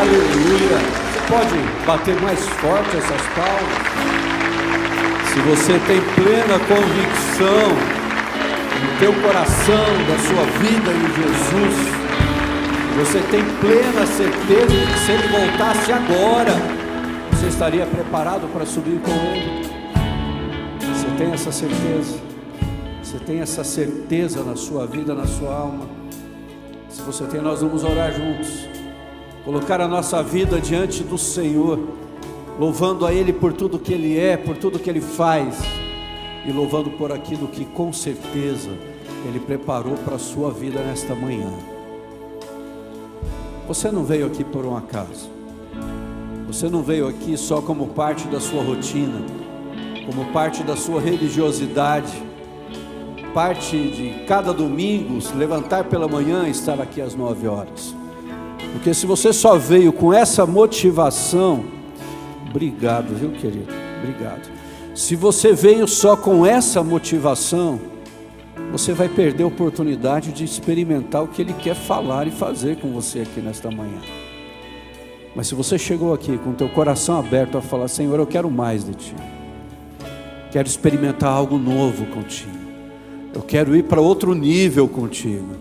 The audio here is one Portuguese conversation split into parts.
Aleluia. Você pode bater mais forte essas palmas? Se você tem plena convicção no teu coração da sua vida em Jesus, você tem plena certeza de que se Ele voltasse agora, você estaria preparado para subir com Ele? Você tem essa certeza? Você tem essa certeza na sua vida, na sua alma? Se você tem, nós vamos orar juntos, colocar a nossa vida diante do Senhor, louvando a Ele por tudo que Ele é, por tudo que Ele faz, e louvando por aquilo que com certeza Ele preparou para a sua vida nesta manhã. Você não veio aqui por um acaso, você não veio aqui só como parte da sua rotina, como parte da sua religiosidade, parte de cada domingo, se levantar pela manhã e estar aqui às 9 horas. Porque se você só veio com essa motivação, obrigado, viu, querido? Obrigado. Se você veio só com essa motivação, você vai perder a oportunidade de experimentar o que Ele quer falar e fazer com você aqui nesta manhã. Mas se você chegou aqui com o teu coração aberto a falar: Senhor, eu quero mais de Ti, quero experimentar algo novo contigo, eu quero ir para outro nível contigo,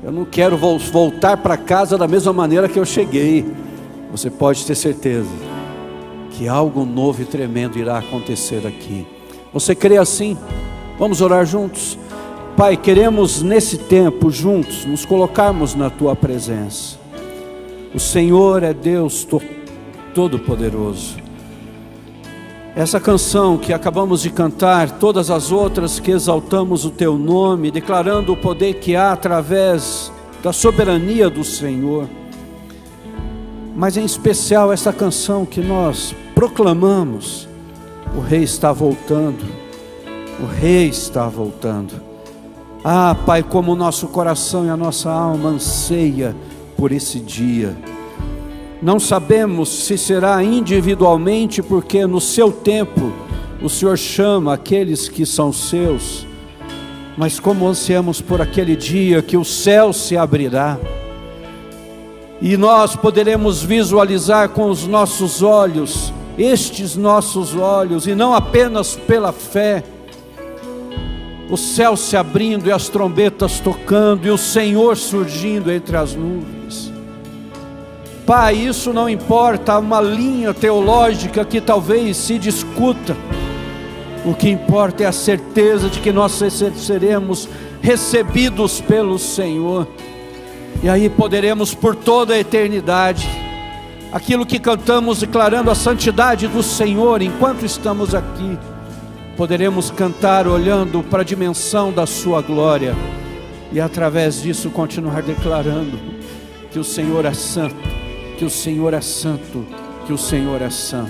eu não quero voltar para casa da mesma maneira que eu cheguei, você pode ter certeza que algo novo e tremendo irá acontecer aqui. Você crê assim? Vamos orar juntos? Pai, queremos nesse tempo juntos nos colocarmos na Tua presença. O Senhor é Deus Todo-Poderoso. Essa canção que acabamos de cantar, todas as outras que exaltamos o Teu nome, declarando o poder que há através da soberania do Senhor, mas em especial essa canção que nós proclamamos: o Rei está voltando, o Rei está voltando. Ah, Pai, como o nosso coração e a nossa alma anseia por esse dia. Não sabemos se será individualmente, porque no seu tempo o Senhor chama aqueles que são seus, mas como ansiamos por aquele dia que o céu se abrirá e nós poderemos visualizar com os nossos olhos, estes nossos olhos, e não apenas pela fé, o céu se abrindo e as trombetas tocando e o Senhor surgindo entre as nuvens. Pai, isso não importa uma linha teológica que talvez se discuta, o que importa é a certeza de que nós seremos recebidos pelo Senhor, e aí poderemos por toda a eternidade, aquilo que cantamos declarando a santidade do Senhor enquanto estamos aqui, poderemos cantar olhando para a dimensão da sua glória, e através disso continuar declarando que o Senhor é santo, que o Senhor é santo, que o Senhor é santo.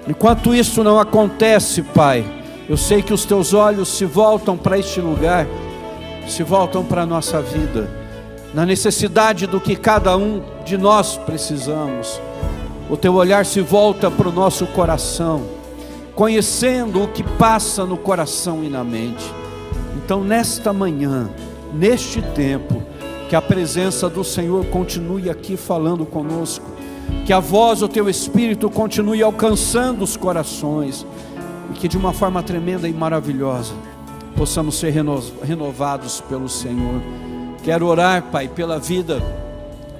Enquanto isso não acontece, Pai, eu sei que os Teus olhos se voltam para este lugar, se voltam para a nossa vida, na necessidade do que cada um de nós precisamos. O Teu olhar se volta para o nosso coração, conhecendo o que passa no coração e na mente. Então nesta manhã, neste tempo, que a presença do Senhor continue aqui falando conosco, que a voz do Teu Espírito continue alcançando os corações, e que de uma forma tremenda e maravilhosa possamos ser renovados pelo Senhor. Quero orar, Pai, pela vida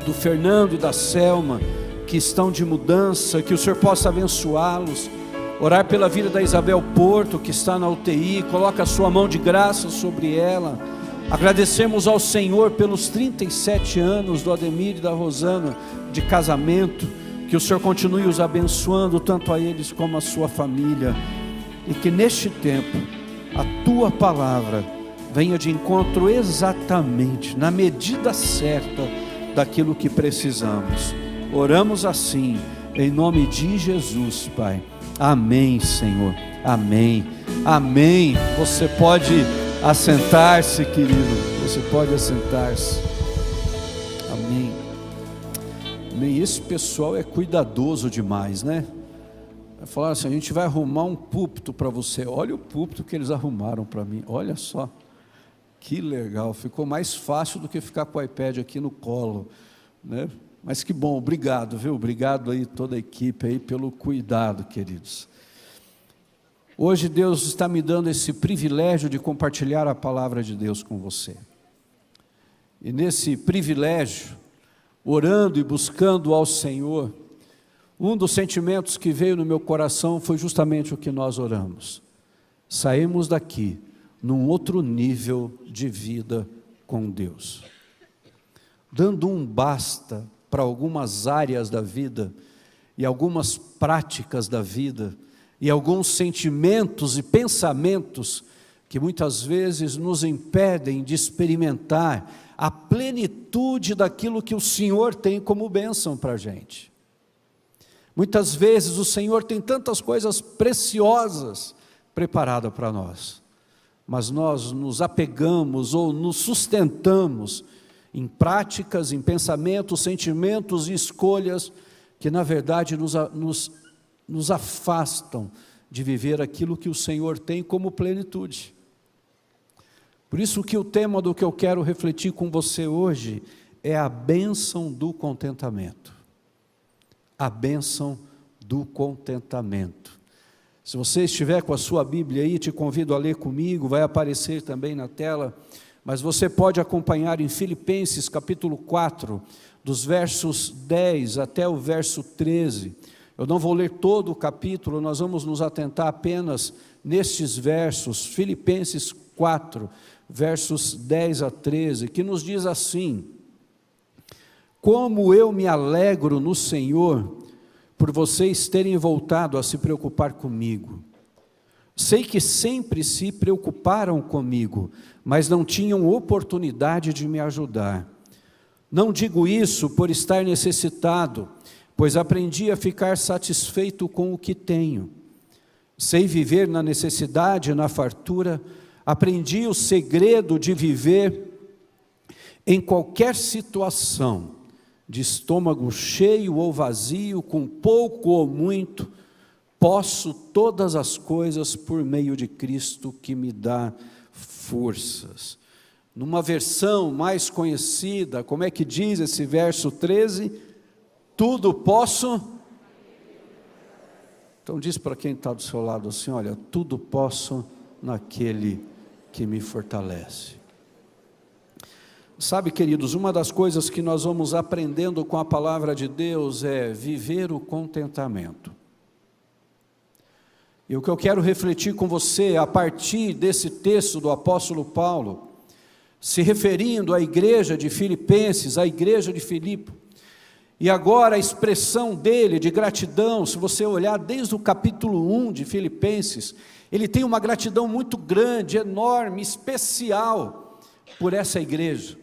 do Fernando e da Selma, que estão de mudança, que o Senhor possa abençoá-los. Orar pela vida da Isabel Porto, que está na UTI, coloca a sua mão de graça sobre ela. Agradecemos ao Senhor pelos 37 anos do Ademir e da Rosana de casamento, que o Senhor continue os abençoando, tanto a eles como a sua família, e que neste tempo a Tua palavra venha de encontro exatamente, na medida certa daquilo que precisamos. Oramos assim, em nome de Jesus, Pai. Amém, Senhor, amém, amém. Você pode assentar-se, querido, você pode assentar-se. Amém, amém. Esse pessoal é cuidadoso demais, né? Vai falar assim: a gente vai arrumar um púlpito para você. Olha o púlpito que eles arrumaram para mim, olha só, que legal, ficou mais fácil do que ficar com o iPad aqui no colo, né? Mas que bom, obrigado, viu? Obrigado aí toda a equipe aí pelo cuidado, queridos. Hoje Deus está me dando esse privilégio de compartilhar a palavra de Deus com você. E nesse privilégio, orando e buscando ao Senhor, um dos sentimentos que veio no meu coração foi justamente o que nós oramos. Saímos daqui num outro nível de vida com Deus, dando um basta para algumas áreas da vida e algumas práticas da vida e alguns sentimentos e pensamentos que muitas vezes nos impedem de experimentar a plenitude daquilo que o Senhor tem como bênção para a gente. Muitas vezes o Senhor tem tantas coisas preciosas preparadas para nós, mas nós nos apegamos ou nos sustentamos em práticas, em pensamentos, sentimentos e escolhas que na verdade nos afastam de viver aquilo que o Senhor tem como plenitude. Por isso que o tema do que eu quero refletir com você hoje é a bênção do contentamento. A bênção do contentamento. Se você estiver com a sua Bíblia aí, te convido a ler comigo, vai aparecer também na tela, mas você pode acompanhar em Filipenses capítulo 4, dos versos 10 até o verso 13. Eu não vou ler todo o capítulo, nós vamos nos atentar apenas nestes versos, Filipenses 4, versos 10 a 13, que nos diz assim: como eu me alegro no Senhor, por vocês terem voltado a se preocupar comigo. Sei que sempre se preocuparam comigo, mas não tinham oportunidade de me ajudar. Não digo isso por estar necessitado, pois aprendi a ficar satisfeito com o que tenho. Sei viver na necessidade e na fartura, aprendi o segredo de viver em qualquer situação, de estômago cheio ou vazio, com pouco ou muito, posso todas as coisas por meio de Cristo que me dá forças. Numa versão mais conhecida, como é que diz esse verso 13? Tudo posso. Então diz para quem está do seu lado assim, olha, tudo posso naquele que me fortalece. Sabe, queridos, uma das coisas que nós vamos aprendendo com a palavra de Deus é viver o contentamento. E o que eu quero refletir com você a partir desse texto do apóstolo Paulo, se referindo à igreja de Filipenses, à igreja de Filipe, e agora a expressão dele de gratidão, se você olhar desde o capítulo 1 de Filipenses, ele tem uma gratidão muito grande, enorme, especial por essa igreja.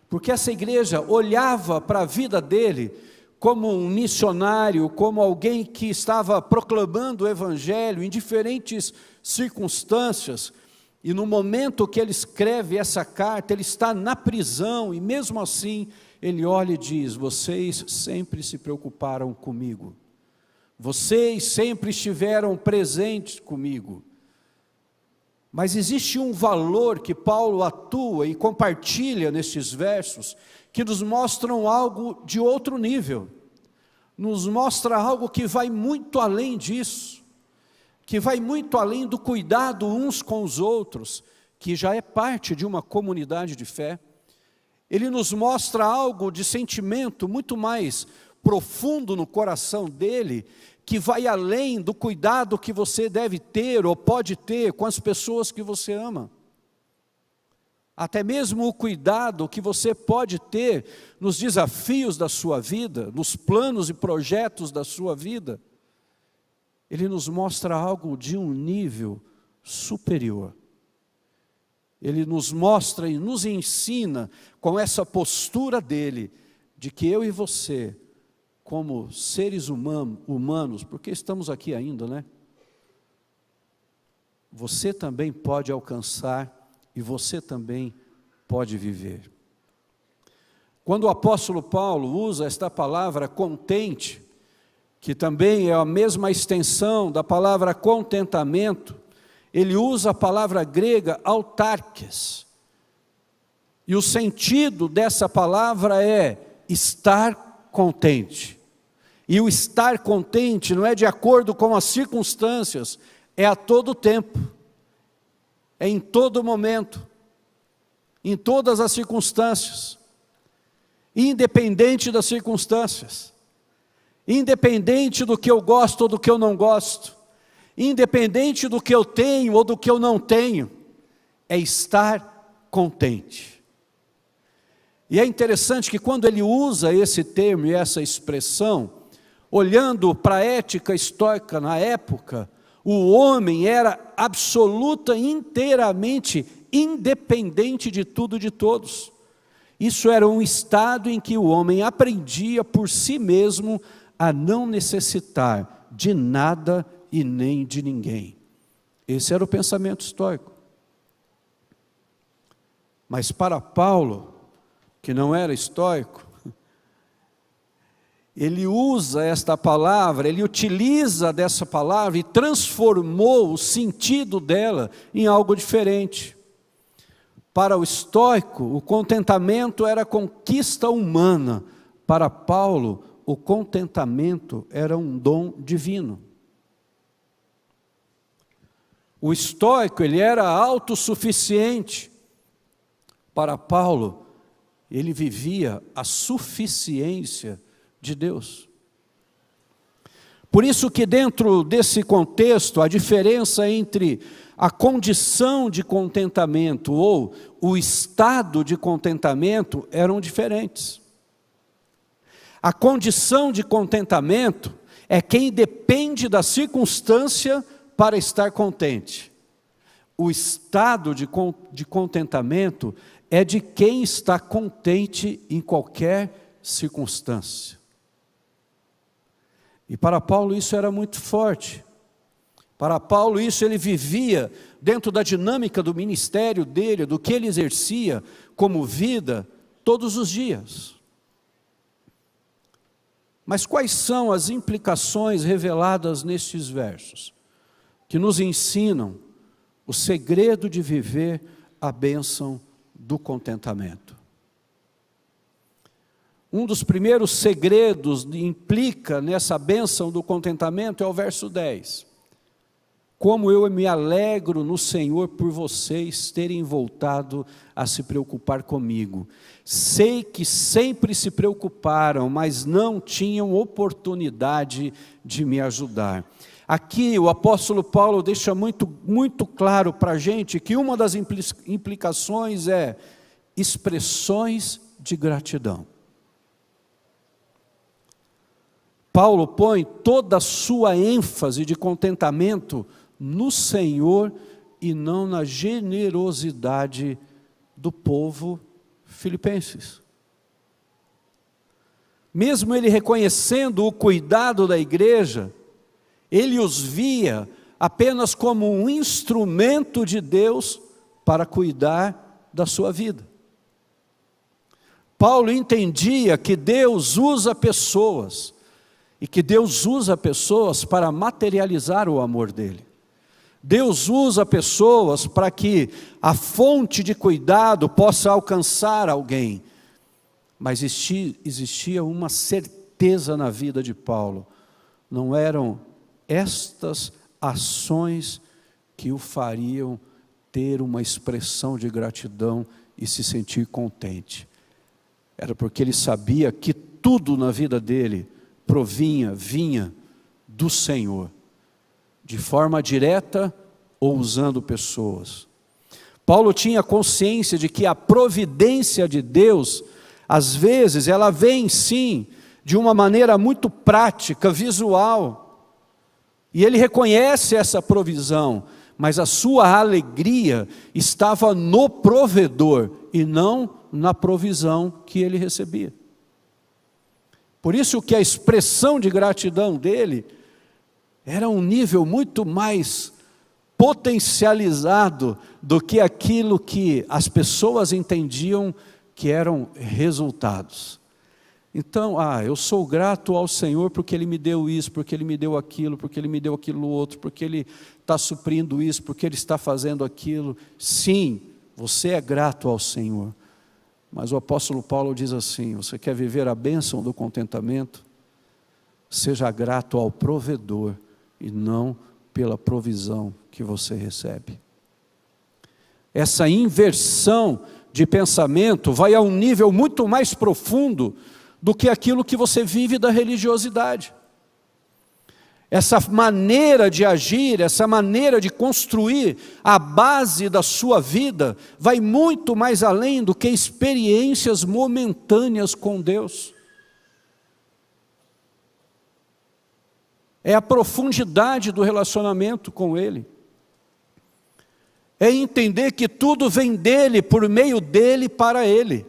Porque essa igreja olhava para a vida dele como um missionário, como alguém que estava proclamando o evangelho em diferentes circunstâncias, e no momento que ele escreve essa carta, ele está na prisão, e mesmo assim, ele olha e diz: vocês sempre se preocuparam comigo, vocês sempre estiveram presentes comigo. Mas existe um valor que Paulo atua e compartilha nestes versos, que nos mostram algo de outro nível, nos mostra algo que vai muito além disso, que vai muito além do cuidado uns com os outros, que já é parte de uma comunidade de fé. Ele nos mostra algo de sentimento muito mais profundo no coração dele, que vai além do cuidado que você deve ter ou pode ter com as pessoas que você ama. Até mesmo o cuidado que você pode ter nos desafios da sua vida, nos planos e projetos da sua vida. Ele nos mostra algo de um nível superior. Ele nos mostra e nos ensina com essa postura dele, de que eu e você, como seres humanos, porque estamos aqui ainda, né? Você também pode alcançar e você também pode viver. Quando o apóstolo Paulo usa esta palavra contente, que também é a mesma extensão da palavra contentamento, ele usa a palavra grega autarkes. E o sentido dessa palavra é estar contente. E o estar contente não é de acordo com as circunstâncias, é a todo tempo, é em todo momento, em todas as circunstâncias, independente das circunstâncias, independente do que eu gosto ou do que eu não gosto, independente do que eu tenho ou do que eu não tenho, é estar contente. E é interessante que quando ele usa esse termo e essa expressão, olhando para a ética estoica na época, o homem era absoluta, inteiramente independente de tudo e de todos. Isso era um estado em que o homem aprendia por si mesmo a não necessitar de nada e nem de ninguém. Esse era o pensamento estoico. Mas para Paulo, que não era estoico, ele usa esta palavra, ele utiliza dessa palavra e transformou o sentido dela em algo diferente. Para o estoico, o contentamento era conquista humana. Para Paulo, o contentamento era um dom divino. O estoico, ele era autossuficiente. Para Paulo, ele vivia a suficiência de Deus. Por isso que dentro desse contexto, a diferença entre a condição de contentamento ou o estado de contentamento eram diferentes. A condição de contentamento é quem depende da circunstância para estar contente. O estado de contentamento é de quem está contente em qualquer circunstância. E para Paulo isso era muito forte. Para Paulo isso ele vivia dentro da dinâmica do ministério dele, do que ele exercia como vida todos os dias. Mas quais são as implicações reveladas nestes versos, que nos ensinam o segredo de viver a bênção do contentamento? Um dos primeiros segredos que implica nessa bênção do contentamento é o verso 10. Como eu me alegro no Senhor por vocês terem voltado a se preocupar comigo. Sei que sempre se preocuparam, mas não tinham oportunidade de me ajudar. Aqui o apóstolo Paulo deixa muito claro para a gente que uma das implicações é expressões de gratidão. Paulo põe toda a sua ênfase de contentamento no Senhor e não na generosidade do povo filipenses. Mesmo ele reconhecendo o cuidado da igreja, ele os via apenas como um instrumento de Deus para cuidar da sua vida. Paulo entendia que Deus usa pessoas, e que Deus usa pessoas para materializar o amor dele. Deus usa pessoas para que a fonte de cuidado possa alcançar alguém. Mas existia uma certeza na vida de Paulo. Não eram estas ações que o fariam ter uma expressão de gratidão e se sentir contente. Era porque ele sabia que tudo na vida dele vinha do Senhor, de forma direta ou usando pessoas. Paulo tinha consciência de que a providência de Deus, às vezes, ela vem sim, de uma maneira muito prática, visual, e ele reconhece essa provisão, mas a sua alegria estava no provedor e não na provisão que ele recebia. Por isso que a expressão de gratidão dele era um nível muito mais potencializado do que aquilo que as pessoas entendiam que eram resultados. Então, eu sou grato ao Senhor porque Ele me deu isso, porque Ele me deu aquilo, porque Ele me deu aquilo outro, porque Ele está suprindo isso, porque Ele está fazendo aquilo. Sim, você é grato ao Senhor, Mas o apóstolo Paulo diz assim: você quer viver a bênção do contentamento? Seja grato ao provedor e não pela provisão que você recebe. Essa inversão de pensamento vai a um nível muito mais profundo do que aquilo que você vive da religiosidade. Essa maneira de agir, essa maneira de construir a base da sua vida vai muito mais além do que experiências momentâneas com Deus. É a profundidade do relacionamento com Ele. É entender que tudo vem dEle, por meio dEle, para Ele.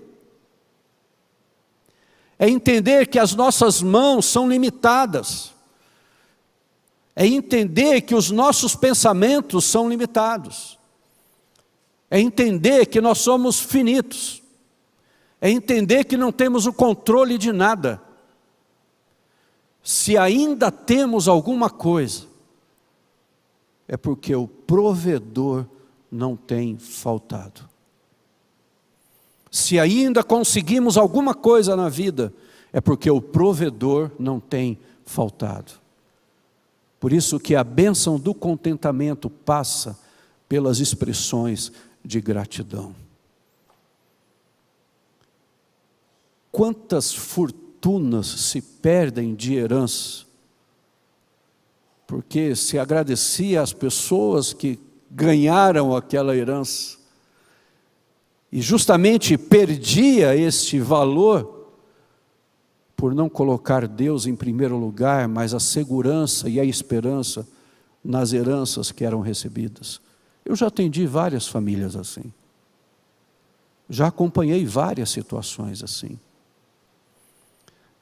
É entender que as nossas mãos são limitadas. É entender que os nossos pensamentos são limitados. É entender que nós somos finitos. É entender que não temos o controle de nada. Se ainda temos alguma coisa, é porque o provedor não tem faltado. Se ainda conseguimos alguma coisa na vida, é porque o provedor não tem faltado. Por isso que a bênção do contentamento passa pelas expressões de gratidão. Quantas fortunas se perdem de herança, porque se agradecia às pessoas que ganharam aquela herança, e justamente perdia este valor, por não colocar Deus em primeiro lugar, mas a segurança e a esperança nas heranças que eram recebidas. Eu já atendi várias famílias assim. Já acompanhei várias situações assim.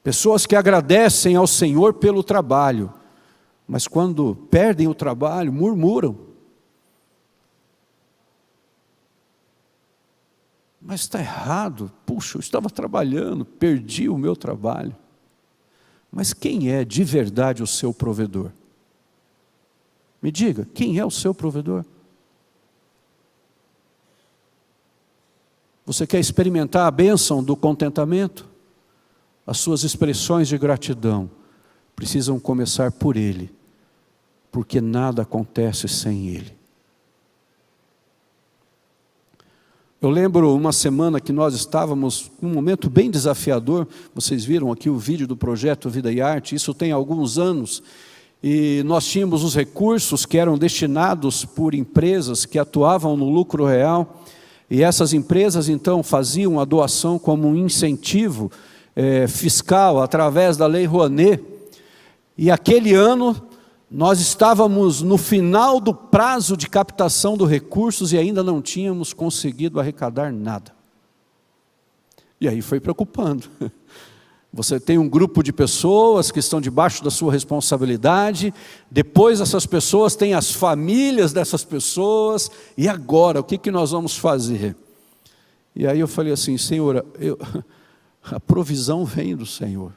Pessoas que agradecem ao Senhor pelo trabalho, mas quando perdem o trabalho, murmuram. Mas está errado, puxa, eu estava trabalhando, perdi o meu trabalho. Mas quem é de verdade o seu provedor? Me diga, quem é o seu provedor? Você quer experimentar a bênção do contentamento? As suas expressões de gratidão precisam começar por Ele, porque nada acontece sem Ele. Eu lembro uma semana que nós estávamos num momento bem desafiador. Vocês viram aqui o vídeo do projeto Vida e Arte, isso tem alguns anos, e nós tínhamos os recursos que eram destinados por empresas que atuavam no lucro real, e essas empresas então faziam a doação como um incentivo fiscal através da Lei Rouanet, e aquele ano nós estávamos no final do prazo de captação dos recursos e ainda não tínhamos conseguido arrecadar nada. E aí foi preocupando. Você tem um grupo de pessoas que estão debaixo da sua responsabilidade, depois essas pessoas têm as famílias dessas pessoas, e agora, o que nós vamos fazer? E aí eu falei assim: Senhor, a provisão vem do Senhor.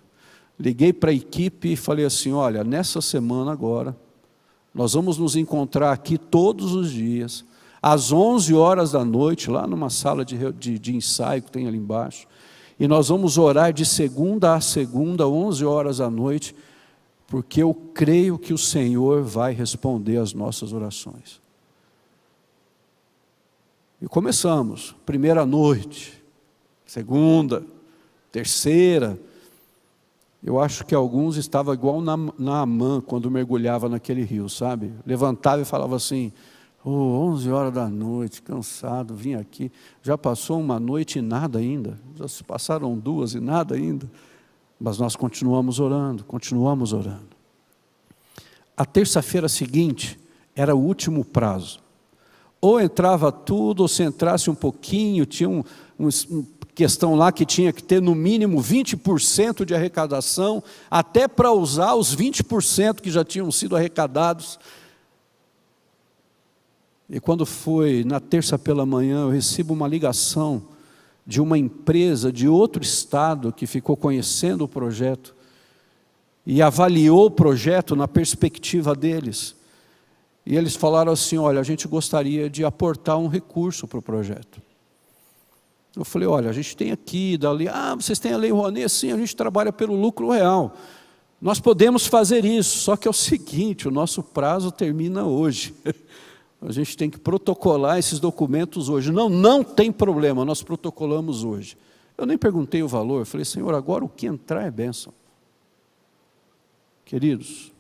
Liguei para a equipe e falei assim: olha, nessa semana agora, nós vamos nos encontrar aqui todos os dias, às 11 horas da noite, lá numa sala de ensaio que tem ali embaixo, e nós vamos orar de segunda a segunda, 11 horas da noite, porque eu creio que o Senhor vai responder às nossas orações. E começamos, primeira noite, segunda, terceira. Eu acho que alguns estavam igual Naamã quando mergulhava naquele rio, sabe? Levantava e falava assim: 11 horas da noite, cansado, vim aqui. Já passou uma noite e nada ainda. Já se passaram 2 e nada ainda. Mas nós continuamos orando, continuamos orando. A terça-feira seguinte era o último prazo. Ou entrava tudo, ou se entrasse um pouquinho, tinha uma questão lá que tinha que ter no mínimo 20% de arrecadação, até para usar os 20% que já tinham sido arrecadados. E quando foi na terça pela manhã, eu recebo uma ligação de uma empresa de outro estado que ficou conhecendo o projeto e avaliou o projeto na perspectiva deles. E eles falaram assim: olha, a gente gostaria de aportar um recurso para o projeto. Eu falei, olha, a gente tem aqui, dali, vocês têm a Lei Rouanet? Sim, a gente trabalha pelo lucro real. Nós podemos fazer isso, só que é o seguinte, o nosso prazo termina hoje. A gente tem que protocolar esses documentos hoje. Não tem problema, nós protocolamos hoje. Eu nem perguntei o valor, eu falei, Senhor, agora o que entrar é bênção. Queridos,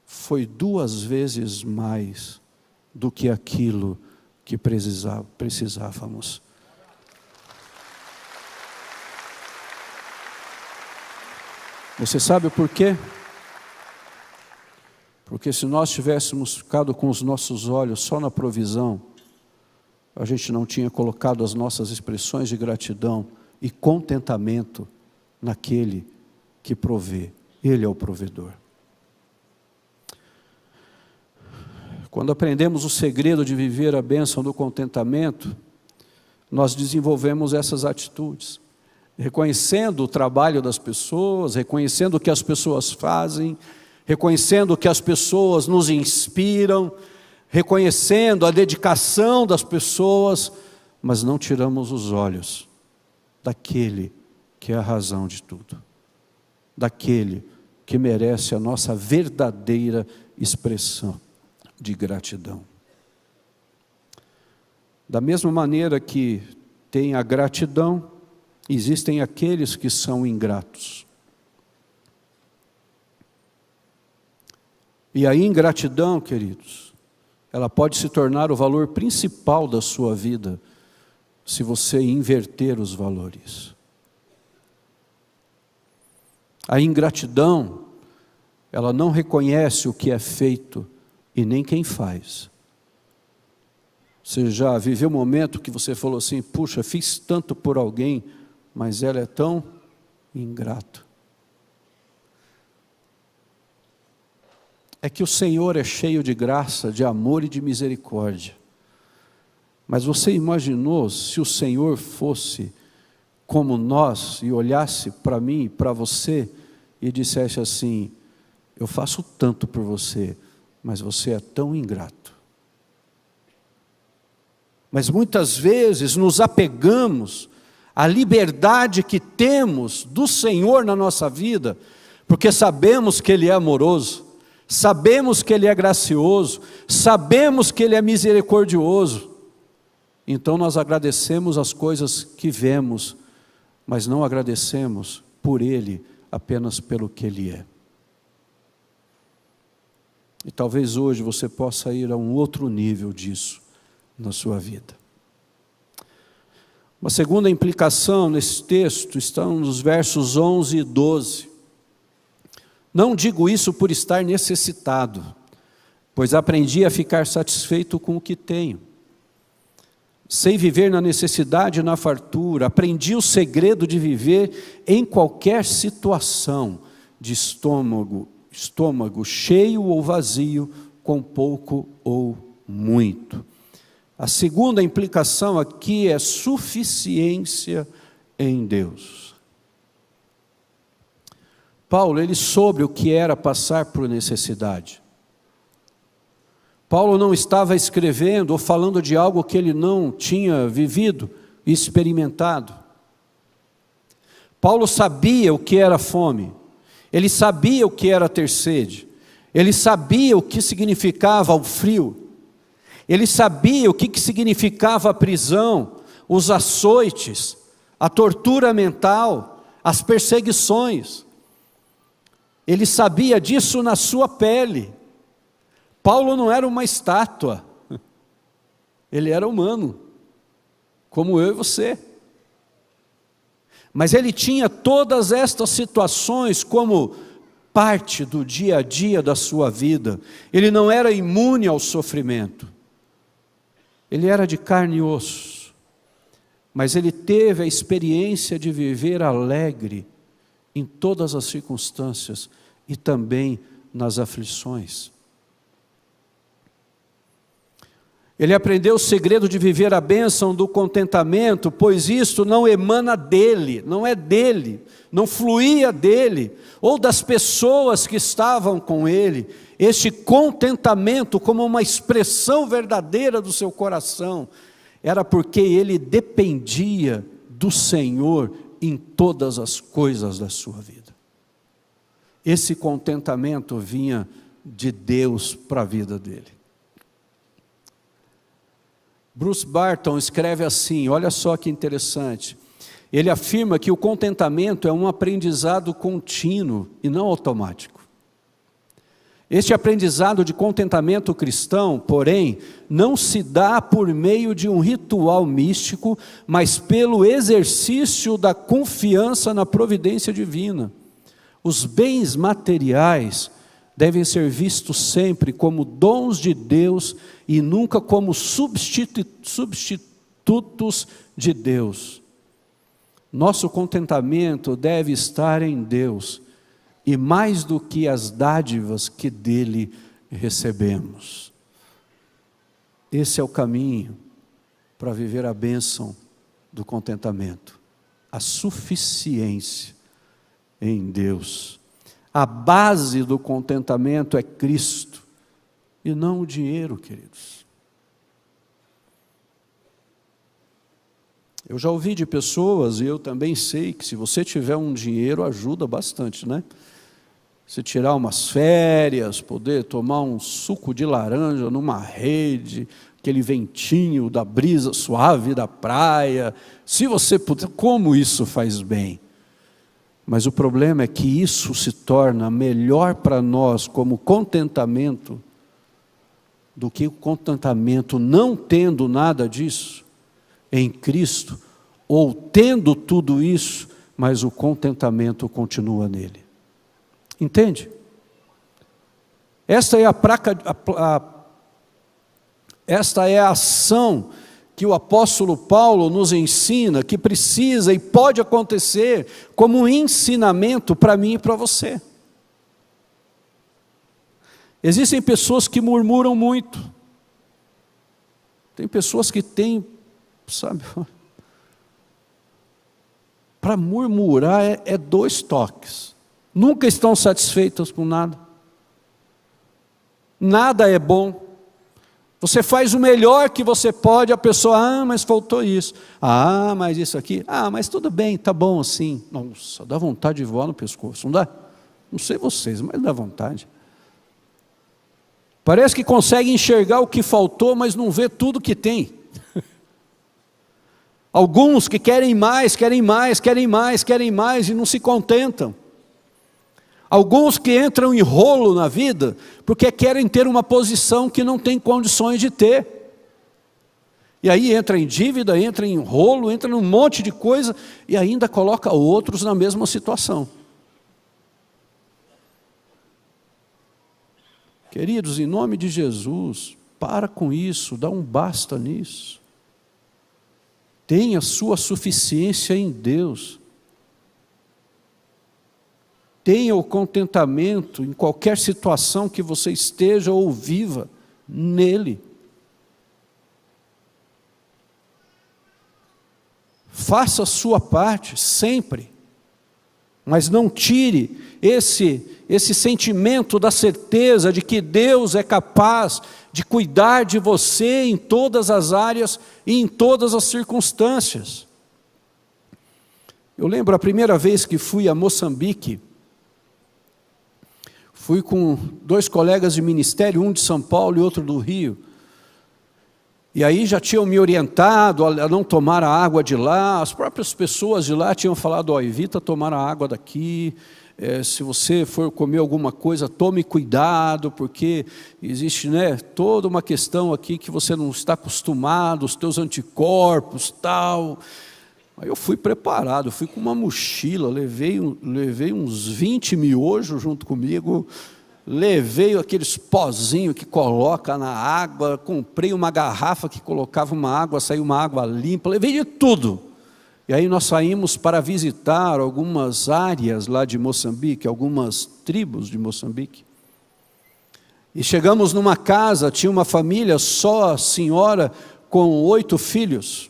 foi 2 vezes mais do que aquilo que precisávamos. Você sabe por quê? Porque se nós tivéssemos ficado com os nossos olhos só na provisão, a gente não tinha colocado as nossas expressões de gratidão e contentamento naquele que provê. Ele é o provedor. Quando aprendemos o segredo de viver a bênção do contentamento, nós desenvolvemos essas atitudes, reconhecendo o trabalho das pessoas, reconhecendo o que as pessoas fazem, reconhecendo que as pessoas nos inspiram, reconhecendo a dedicação das pessoas, mas não tiramos os olhos daquele que é a razão de tudo, daquele que merece a nossa verdadeira expressão de gratidão. Da mesma maneira que tem a gratidão, existem aqueles que são ingratos. E a ingratidão, queridos, ela pode se tornar o valor principal da sua vida, se você inverter os valores. A ingratidão, ela não reconhece o que é feito e nem quem faz. Você já viveu um momento que você falou assim, puxa, fiz tanto por alguém, mas ela é tão ingrata. É que o Senhor é cheio de graça, de amor e de misericórdia. Mas você imaginou se o Senhor fosse como nós e olhasse para mim e para você e dissesse assim, eu faço tanto por você, mas você é tão ingrato. Mas muitas vezes nos apegamos à liberdade que temos do Senhor na nossa vida, porque sabemos que Ele é amoroso, sabemos que Ele é gracioso, sabemos que Ele é misericordioso. Então nós agradecemos as coisas que vemos, mas não agradecemos por Ele, apenas pelo que Ele é. E talvez hoje você possa ir a um outro nível disso na sua vida. Uma segunda implicação nesse texto está nos versos 11 e 12. Não digo isso por estar necessitado, pois aprendi a ficar satisfeito com o que tenho. Sei viver na necessidade e na fartura, aprendi o segredo de viver em qualquer situação, de estômago cheio ou vazio, com pouco ou muito. A segunda implicação aqui é suficiência em Deus. Paulo, ele soube o que era passar por necessidade. Paulo não estava escrevendo ou falando de algo que ele não tinha vivido e experimentado. Paulo sabia o que era fome, ele sabia o que era ter sede, ele sabia o que significava o frio, ele sabia o que significava a prisão, os açoites, a tortura mental, as perseguições. Ele sabia disso na sua pele. Paulo não era uma estátua, ele era humano, como eu e você. Mas ele tinha todas estas situações como parte do dia a dia da sua vida. Ele não era imune ao sofrimento, ele era de carne e osso, mas ele teve a experiência de viver alegre em todas as circunstâncias e também nas aflições. Ele aprendeu o segredo de viver a bênção do contentamento, pois isto não emana dele, não é dele, não fluía dele, ou das pessoas que estavam com ele. Este contentamento como uma expressão verdadeira do seu coração, era porque ele dependia do Senhor em todas as coisas da sua vida. Esse contentamento vinha de Deus para a vida dele. Bruce Barton escreve assim, olha só que interessante. Ele afirma que o contentamento é um aprendizado contínuo e não automático. Este aprendizado de contentamento cristão, porém, não se dá por meio de um ritual místico, mas pelo exercício da confiança na providência divina. Os bens materiais devem ser vistos sempre como dons de Deus e nunca como substitutos de Deus. Nosso contentamento deve estar em Deus, e mais do que as dádivas que dele recebemos. Esse é o caminho para viver a bênção do contentamento, a suficiência em Deus. A base do contentamento é Cristo, e não o dinheiro, queridos. Eu já ouvi de pessoas, e eu também sei, que se você tiver um dinheiro, ajuda bastante, né? Você tirar umas férias, poder tomar um suco de laranja numa rede, aquele ventinho da brisa suave da praia, se você puder, como isso faz bem. Mas o problema é que isso se torna melhor para nós como contentamento, do que o contentamento não tendo nada disso em Cristo, ou tendo tudo isso, mas o contentamento continua nele. Entende? Esta é esta é a ação que o apóstolo Paulo nos ensina, que precisa e pode acontecer como um ensinamento para mim e para você. Existem pessoas que murmuram muito. Tem pessoas que têm, sabe, para murmurar é 2 toques. Nunca estão satisfeitas com nada. Nada é bom. Você faz o melhor que você pode, a pessoa, mas faltou isso. Mas isso aqui. Mas tudo bem, tá bom assim. Nossa, dá vontade de voar no pescoço, não dá? Não sei vocês, mas dá vontade. Parece que consegue enxergar o que faltou, mas não vê tudo que tem. Alguns que querem mais, querem mais, querem mais, querem mais e não se contentam. Alguns que entram em rolo na vida, porque querem ter uma posição que não tem condições de ter. E aí entra em dívida, entra em rolo, entra num monte de coisa, e ainda coloca outros na mesma situação. Queridos, em nome de Jesus, para com isso, dá um basta nisso. Tenha sua suficiência em Deus. Tenha o contentamento em qualquer situação que você esteja ou viva nele. Faça a sua parte sempre, mas não tire esse sentimento da certeza de que Deus é capaz de cuidar de você em todas as áreas e em todas as circunstâncias. Eu lembro a primeira vez que fui a Moçambique. Fui com 2 colegas de ministério, um de São Paulo e outro do Rio. E aí já tinham me orientado a não tomar a água de lá. As próprias pessoas de lá tinham falado, evita tomar a água daqui. Se você for comer alguma coisa, tome cuidado, porque existe toda uma questão aqui que você não está acostumado, os teus anticorpos, tal. Aí eu fui preparado, fui com uma mochila, levei uns 20 miojos junto comigo, levei aqueles pozinhos que coloca na água, comprei uma garrafa que colocava uma água, saiu uma água limpa, levei de tudo. E aí nós saímos para visitar algumas áreas lá de Moçambique, algumas tribos de Moçambique. E chegamos numa casa, tinha uma família, só a senhora com 8 filhos.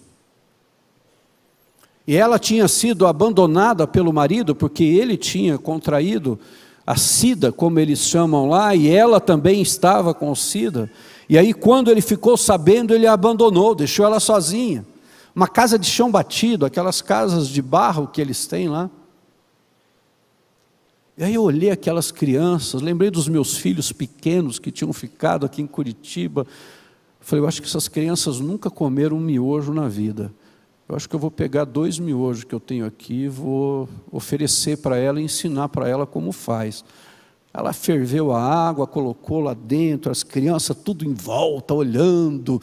E ela tinha sido abandonada pelo marido, porque ele tinha contraído a SIDA, como eles chamam lá, e ela também estava com SIDA. E aí quando ele ficou sabendo, ele a abandonou, deixou ela sozinha. Uma casa de chão batido, aquelas casas de barro que eles têm lá. E aí eu olhei aquelas crianças, lembrei dos meus filhos pequenos que tinham ficado aqui em Curitiba. Falei, eu acho que essas crianças nunca comeram um miojo na vida. Eu acho que eu vou pegar 2 miojos que eu tenho aqui, vou oferecer para ela e ensinar para ela como faz. Ela ferveu a água, colocou lá dentro, as crianças tudo em volta, olhando.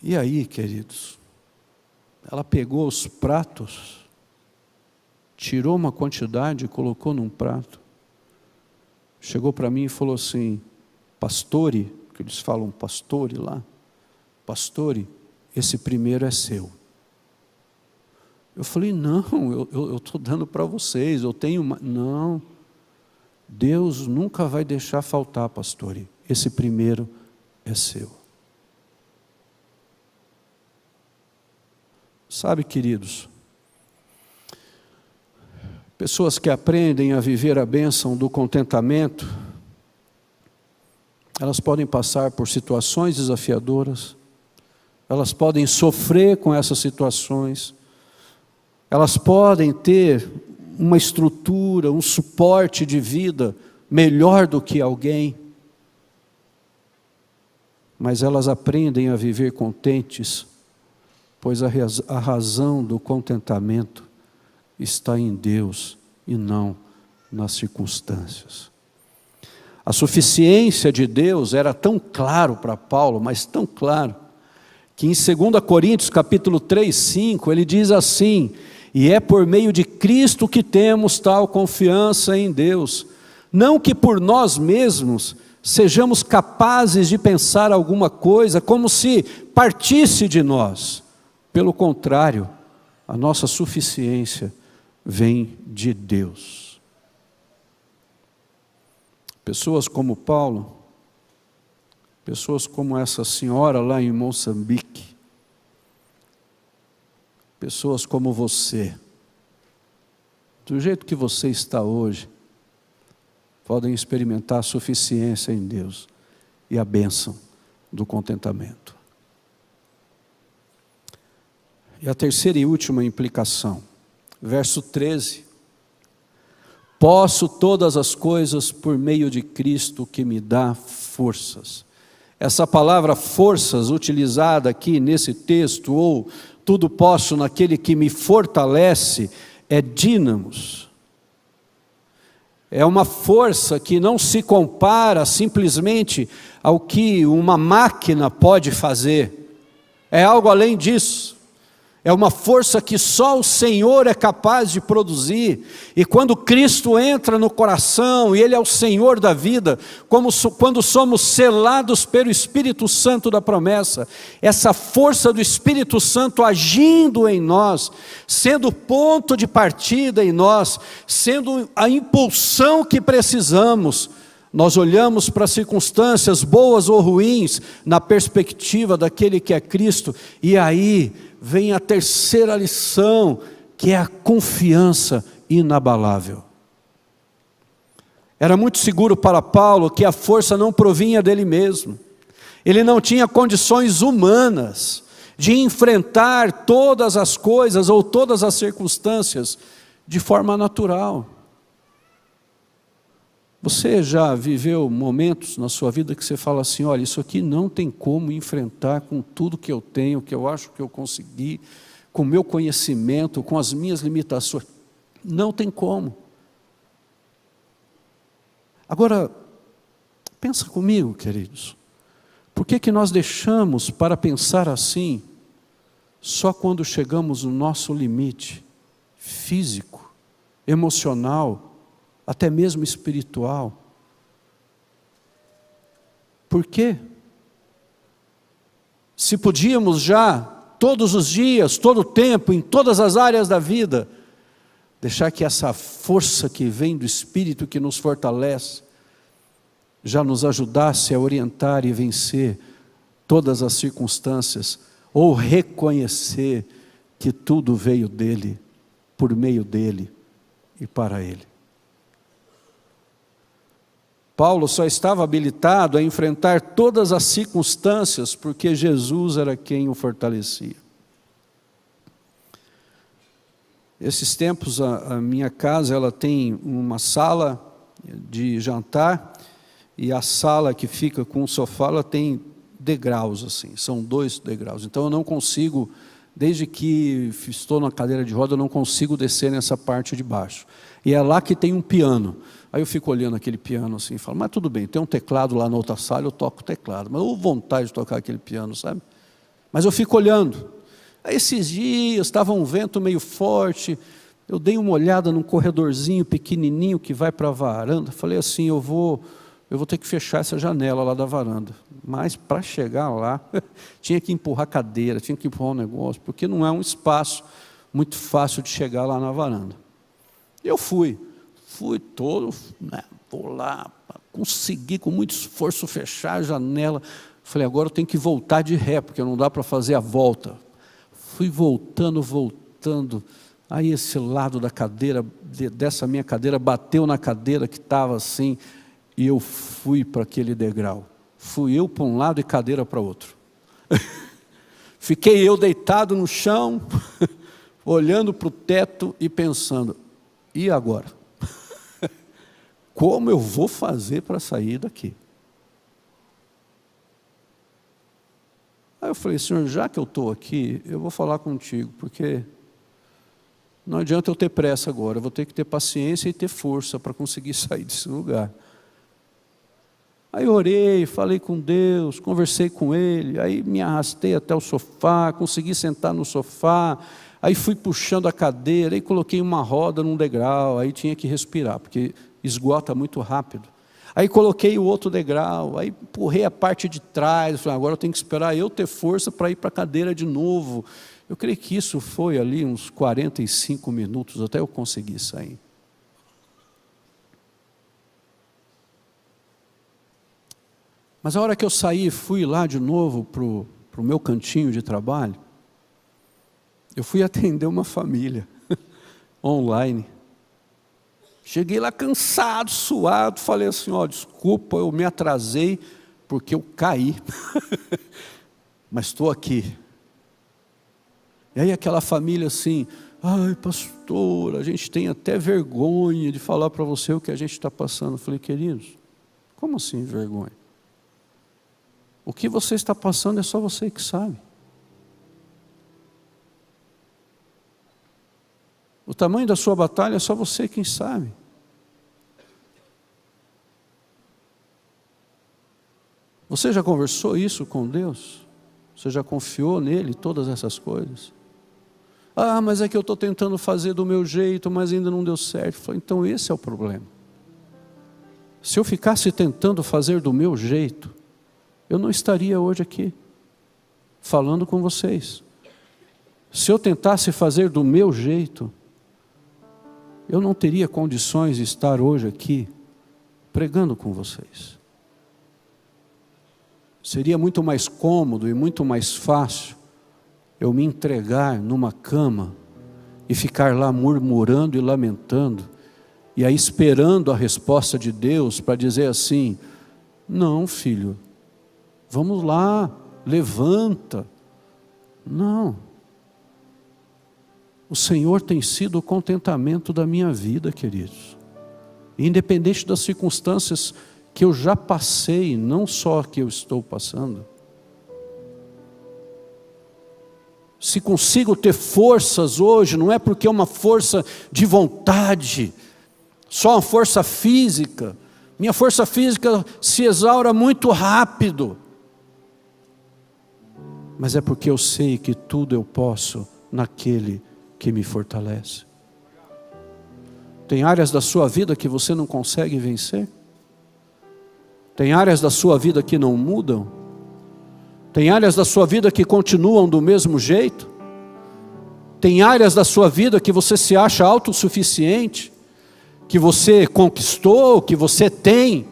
E aí, queridos, ela pegou os pratos, tirou uma quantidade e colocou num prato. Chegou para mim e falou assim, pastore, que eles falam pastore lá, pastore, esse primeiro é seu. Eu falei, não, eu estou dando para vocês, eu tenho uma... Não, Deus nunca vai deixar faltar, pastore, esse primeiro é seu. Sabe, queridos, pessoas que aprendem a viver a bênção do contentamento, elas podem passar por situações desafiadoras, elas podem sofrer com essas situações, elas podem ter uma estrutura, um suporte de vida melhor do que alguém, mas elas aprendem a viver contentes, pois a razão do contentamento está em Deus e não nas circunstâncias. A suficiência de Deus era tão claro para Paulo, mas tão claro, que em 2 Coríntios capítulo 3, 5, ele diz assim, e é por meio de Cristo que temos tal confiança em Deus, não que por nós mesmos sejamos capazes de pensar alguma coisa como se partisse de nós, pelo contrário, a nossa suficiência vem de Deus. Pessoas como Paulo, pessoas como essa senhora lá em Moçambique, pessoas como você, do jeito que você está hoje, podem experimentar a suficiência em Deus e a bênção do contentamento. E a terceira e última implicação, verso 13. Posso todas as coisas por meio de Cristo que me dá forças. Essa palavra forças, utilizada aqui nesse texto, ou tudo posso naquele que me fortalece, é dínamos. É uma força que não se compara simplesmente ao que uma máquina pode fazer. É algo além disso. É uma força que só o Senhor é capaz de produzir, e quando Cristo entra no coração, e Ele é o Senhor da vida, quando somos selados pelo Espírito Santo da promessa, essa força do Espírito Santo agindo em nós, sendo o ponto de partida em nós, sendo a impulsão que precisamos, nós olhamos para as circunstâncias boas ou ruins, na perspectiva daquele que é Cristo, e aí vem a terceira lição, que é a confiança inabalável. Era muito seguro para Paulo que a força não provinha dele mesmo. Ele não tinha condições humanas de enfrentar todas as coisas ou todas as circunstâncias de forma natural. Você já viveu momentos na sua vida que você fala assim, olha, isso aqui não tem como enfrentar com tudo que eu tenho, que eu acho que eu consegui, com o meu conhecimento, com as minhas limitações. Não tem como. Agora, pensa comigo, queridos. Por que nós deixamos para pensar assim, só quando chegamos no nosso limite físico, emocional, até mesmo espiritual? Por quê? Se podíamos já, todos os dias, todo o tempo, em todas as áreas da vida, deixar que essa força que vem do Espírito, que nos fortalece, já nos ajudasse a orientar e vencer todas as circunstâncias, ou reconhecer que tudo veio dEle, por meio dEle e para Ele. Paulo só estava habilitado a enfrentar todas as circunstâncias porque Jesus era quem o fortalecia. Esses tempos a minha casa ela tem uma sala de jantar e a sala que fica com o sofá ela tem degraus assim, são 2 degraus. Então eu não consigo, desde que estou na cadeira de roda, eu não consigo descer nessa parte de baixo. E é lá que tem um piano. Aí eu fico olhando aquele piano assim e falo, mas tudo bem, tem um teclado lá na outra sala, eu toco o teclado. Mas eu tenho vontade de tocar aquele piano, sabe? Mas eu fico olhando. Aí esses dias, estava um vento meio forte, eu dei uma olhada num corredorzinho pequenininho que vai para a varanda. Falei assim, eu vou ter que fechar essa janela lá da varanda. Mas para chegar lá, tinha que empurrar cadeira, tinha que empurrar um negócio, porque não é um espaço muito fácil de chegar lá na varanda. Eu fui todo, né, vou lá, consegui com muito esforço fechar a janela. Falei, agora eu tenho que voltar de ré, porque não dá para fazer a volta. Fui voltando, aí esse lado da cadeira, dessa minha cadeira, bateu na cadeira que estava assim, e eu fui para aquele degrau. Fui eu para um lado e cadeira para outro. Fiquei eu deitado no chão, olhando para o teto e pensando, e agora? Como eu vou fazer para sair daqui? Aí eu falei, Senhor, já que eu estou aqui, eu vou falar contigo, porque não adianta eu ter pressa agora, eu vou ter que ter paciência e ter força para conseguir sair desse lugar. Aí eu orei, falei com Deus, conversei com Ele, aí me arrastei até o sofá, consegui sentar no sofá, aí fui puxando a cadeira, aí coloquei uma roda num degrau, aí tinha que respirar, porque esgota muito rápido. Aí coloquei o outro degrau, aí empurrei a parte de trás, falei, agora eu tenho que esperar eu ter força para ir para a cadeira de novo. Eu creio que isso foi ali uns 45 minutos, até eu conseguir sair. Mas a hora que eu saí, fui lá de novo para o meu cantinho de trabalho, eu fui atender uma família, online. Cheguei lá cansado, suado, falei assim, desculpa, eu me atrasei porque eu caí, mas estou aqui. E aí aquela família assim, ai pastor, a gente tem até vergonha de falar para você o que a gente está passando. Eu falei, queridos, como assim vergonha? O que você está passando é só você que sabe. O tamanho da sua batalha é só você quem sabe. Você já conversou isso com Deus? Você já confiou nele todas essas coisas? Ah, mas é que eu estou tentando fazer do meu jeito, mas ainda não deu certo. Eu falei, então esse é o problema. Se eu ficasse tentando fazer do meu jeito, eu não estaria hoje aqui, falando com vocês. Se eu tentasse fazer do meu jeito, eu não teria condições de estar hoje aqui, pregando com vocês. Seria muito mais cômodo e muito mais fácil eu me entregar numa cama e ficar lá murmurando e lamentando, e aí esperando a resposta de Deus para dizer assim, não filho, vamos lá, levanta. Não. O Senhor tem sido o contentamento da minha vida, queridos. Independente das circunstâncias que eu já passei, não só que eu estou passando. Se consigo ter forças hoje, não é porque é uma força de vontade, só uma força física. Minha força física se exaura muito rápido. Mas é porque eu sei que tudo eu posso naquele que me fortalece. Tem áreas da sua vida que você não consegue vencer? Tem áreas da sua vida que não mudam? Tem áreas da sua vida que continuam do mesmo jeito? Tem áreas da sua vida que você se acha autossuficiente? Que você conquistou, que você tem?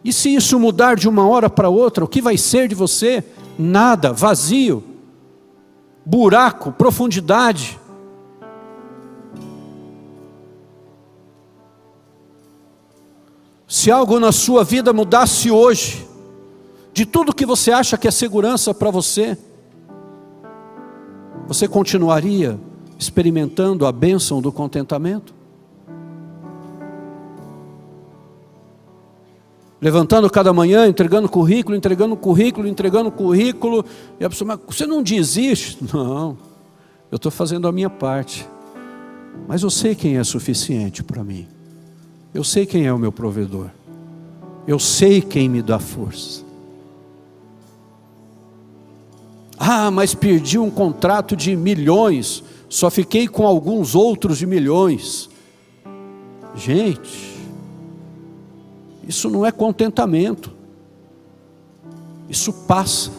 E se isso mudar de uma hora para outra, o que vai ser de você? Nada, vazio, buraco, profundidade. Se algo na sua vida mudasse hoje, de tudo que você acha que é segurança para você, você continuaria experimentando a bênção do contentamento? Levantando cada manhã, entregando currículo, e a pessoa, mas você não desiste? Não, eu estou fazendo a minha parte, mas eu sei quem é suficiente para mim, eu sei quem é o meu provedor, eu sei quem me dá força. Ah, mas perdi um contrato de milhões, só fiquei com alguns outros de milhões. Gente, isso não é contentamento, isso passa.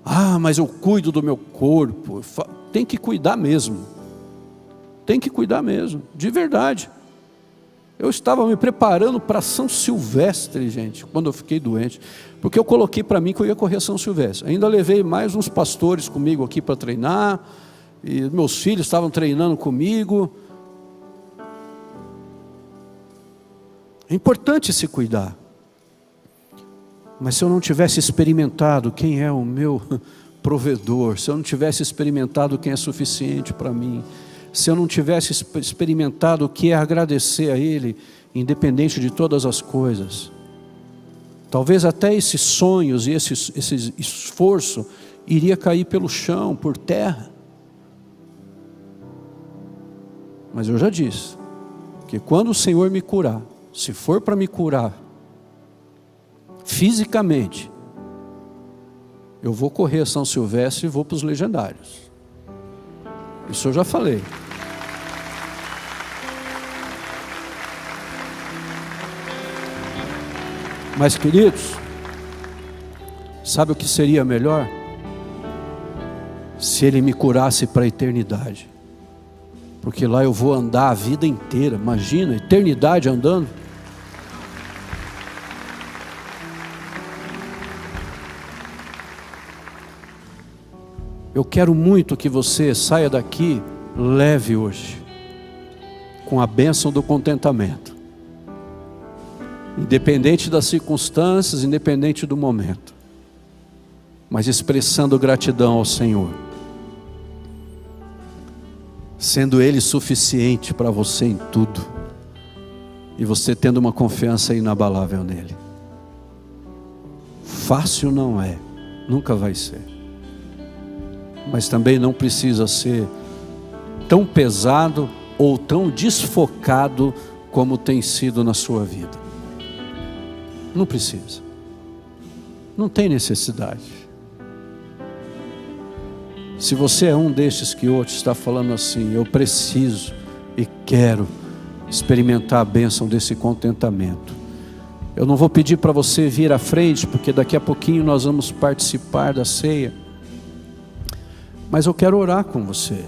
Ah, mas eu cuido do meu corpo. Tem que cuidar mesmo, de verdade. Eu estava me preparando para São Silvestre, gente, quando eu fiquei doente, porque eu coloquei para mim que eu ia correr São Silvestre. Ainda levei mais uns pastores comigo aqui para treinar, e meus filhos estavam treinando comigo. É importante se cuidar, mas se eu não tivesse experimentado quem é o meu provedor, se eu não tivesse experimentado quem é suficiente para mim, se eu não tivesse experimentado o que é agradecer a Ele, independente de todas as coisas, talvez até esses sonhos e esse esforço iria cair pelo chão, por terra. Mas eu já disse que quando o Senhor me curar, se for para me curar fisicamente, eu vou correr São Silvestre e vou para os legendários. Isso eu já falei. Mas, queridos, sabe o que seria melhor? Se Ele me curasse para a eternidade, porque lá eu vou andar a vida inteira. Imagina, eternidade andando. Eu quero muito que você saia daqui leve hoje, com a bênção do contentamento, independente das circunstâncias, independente do momento, mas expressando gratidão ao Senhor, sendo Ele suficiente para você em tudo, e você tendo uma confiança inabalável nele. Fácil não é, nunca vai ser, mas também não precisa ser tão pesado ou tão desfocado como tem sido na sua vida. Não precisa, não tem necessidade. Se você é um destes que hoje está falando assim, eu preciso e quero experimentar a bênção desse contentamento, eu não vou pedir para você vir à frente, porque daqui a pouquinho nós vamos participar da ceia, mas eu quero orar com você.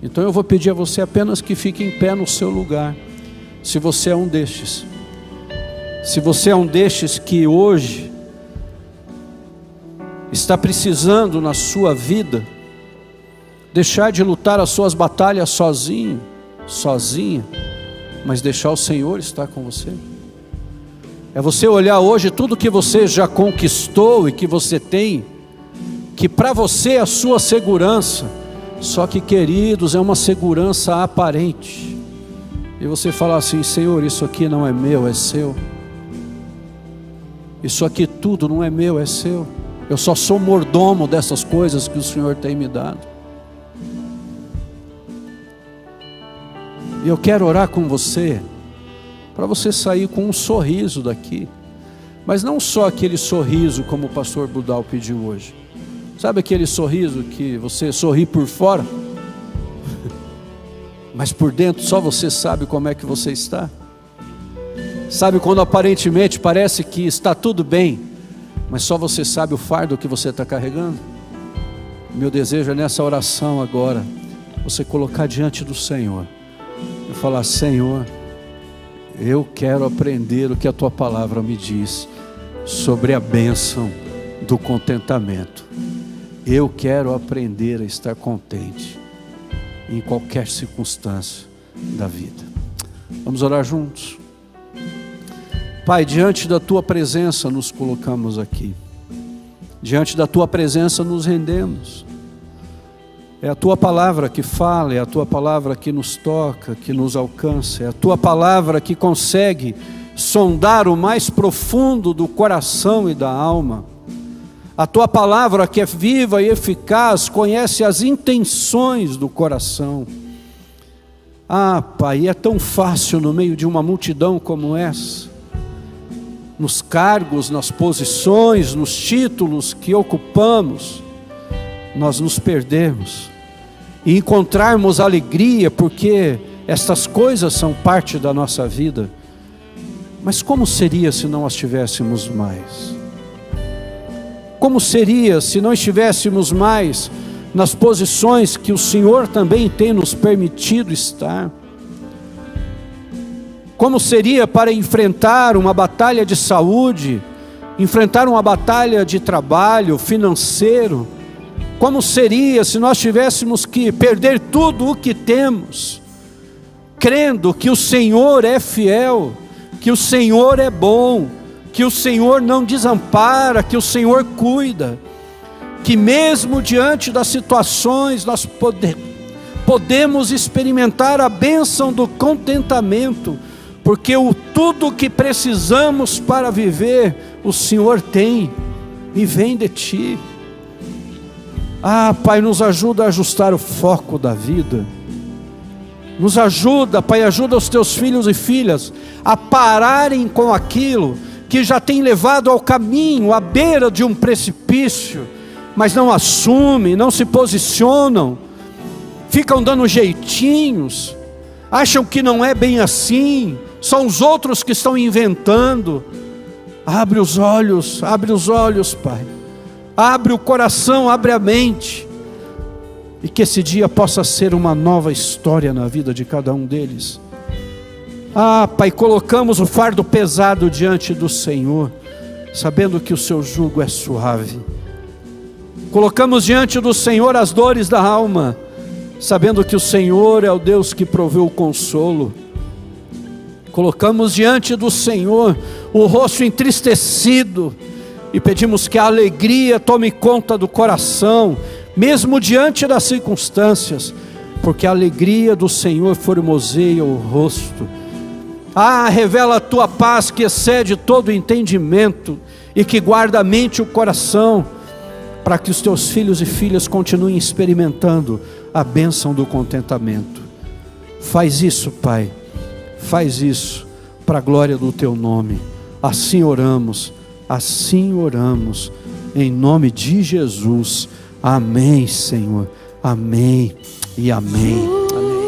Então eu vou pedir a você apenas que fique em pé no seu lugar. Se você é um destes, que hoje está precisando na sua vida deixar de lutar as suas batalhas sozinho, sozinha, mas deixar o Senhor estar com você. É você olhar hoje tudo que você já conquistou e que você tem, que para você é a sua segurança, só que, queridos, é uma segurança aparente, e você fala assim: Senhor, isso aqui não é meu, é seu. Isso aqui tudo não é meu, é seu. Eu só sou mordomo dessas coisas que o Senhor tem me dado. E eu quero orar com você, para você sair com um sorriso daqui, mas não só aquele sorriso como o pastor Budal pediu hoje. Sabe aquele sorriso que você sorri por fora, mas por dentro só você sabe como é que você está? Sabe quando aparentemente parece que está tudo bem, mas só você sabe o fardo que você está carregando? Meu desejo é nessa oração agora, você colocar diante do Senhor e falar: Senhor, eu quero aprender o que a Tua palavra me diz sobre a bênção do contentamento. Eu quero aprender a estar contente em qualquer circunstância da vida. Vamos orar juntos. Pai, diante da Tua presença nos colocamos aqui. Diante da Tua presença nos rendemos. É a Tua palavra que fala, é a Tua palavra que nos toca, que nos alcança. É a Tua palavra que consegue sondar o mais profundo do coração e da alma. A Tua palavra que é viva e eficaz, conhece as intenções do coração. Ah, Pai, é tão fácil no meio de uma multidão como essa, nos cargos, nas posições, nos títulos que ocupamos, nós nos perdemos e encontrarmos alegria, porque estas coisas são parte da nossa vida. Mas como seria se não as tivéssemos mais? Como seria se não estivéssemos mais nas posições que o Senhor também tem nos permitido estar? Como seria para enfrentar uma batalha de saúde, enfrentar uma batalha de trabalho, financeiro? Como seria se nós tivéssemos que perder tudo o que temos, crendo que o Senhor é fiel, que o Senhor é bom, que o Senhor não desampara, que o Senhor cuida, que mesmo diante das situações nós podemos experimentar a bênção do contentamento, porque tudo o que precisamos para viver, o Senhor tem e vem de Ti. Ah, Pai, nos ajuda a ajustar o foco da vida. Nos ajuda, Pai, ajuda os Teus filhos e filhas a pararem com aquilo que já tem levado ao caminho, à beira de um precipício, mas não assumem, não se posicionam, ficam dando jeitinhos, acham que não é bem assim, são os outros que estão inventando. Abre os olhos, Pai. Abre o coração, abre a mente. E que esse dia possa ser uma nova história na vida de cada um deles. Ah, Pai, colocamos o fardo pesado diante do Senhor, sabendo que o Seu jugo é suave. Colocamos diante do Senhor as dores da alma, sabendo que o Senhor é o Deus que proveu o consolo. Colocamos diante do Senhor o rosto entristecido e pedimos que a alegria tome conta do coração, mesmo diante das circunstâncias, porque a alegria do Senhor formoseia o rosto. Ah, revela a Tua paz que excede todo entendimento e que guarda a mente e o coração, para que os Teus filhos e filhas continuem experimentando a bênção do contentamento. Faz isso, Pai, faz isso para a glória do Teu nome. Assim oramos, em nome de Jesus. Amém, Senhor, amém e amém.